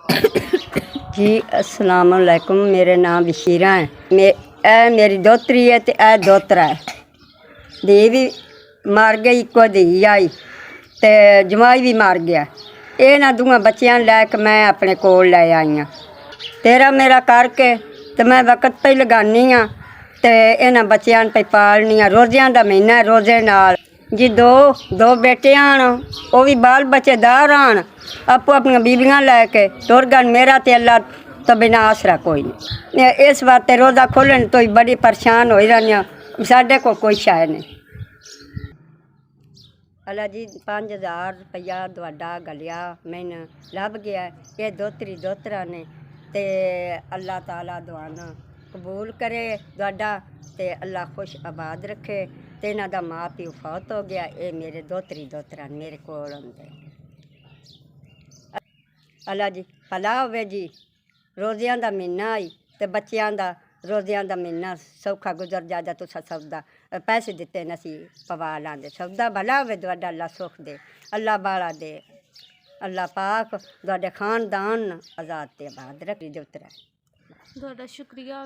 जी अस्सलाम वालेकुम। मेरे नाम बशीरा है। मेरी दोतरी है तो यह दोतरा है। धी भी मर गई, इको धी आई तो जमाई भी मर गया। इन्होंने दूआ बच्चों लैके मैं अपने कोल लै आई हाँ। तेरा मेरा करके तो मैं वक्त पे लगानी हाँ तो इन्होंने बच्चों पे पालनी हाँ। रोज़ियां का महीना रोज़े नाल जी दो बेटे आन, वो भी बाल बच्चेदार आन, आपो अपन बीबियां लैके तुर गन। मेरा तो अल्लाह तो बिना आसरा कोई नहीं। इस वास्ते रोज़ा खोलन तो ही बड़ी परेशान हो रही। साढ़े को कोई शाय नहीं। अल्लाह जी 5000 रुपया तुहाडा गलिया मैंने लभ गया। ये दोतरी दोतरा ने ते अल्लाह ताला दुआना कबूल करे तुहाडा ते अल्लाह खुश आबाद रखे। ते इन्हां दा माँ प्यो फौत हो गया। ये मेरे दोतरी दोतरा मेरे कोल आंदे। अल्लाह जी भला होवे जी। रोज़ियां दा महीना आई ते बच्चों दा रोज़ियां दा महीना सौखा गुजर जादा। तुसा सौदा पैसे दिते नसी पवा लांदे। सौदा भला होवे तुहाडा, अल्लाह सुख दे, अल्लाह बाला दे। अल्लाह पाक तुहाडे खानदान आज़ाद ते आबाद रखे। दोतरा ਤੁਹਾਡਾ ਸ਼ੁਕਰੀਆ।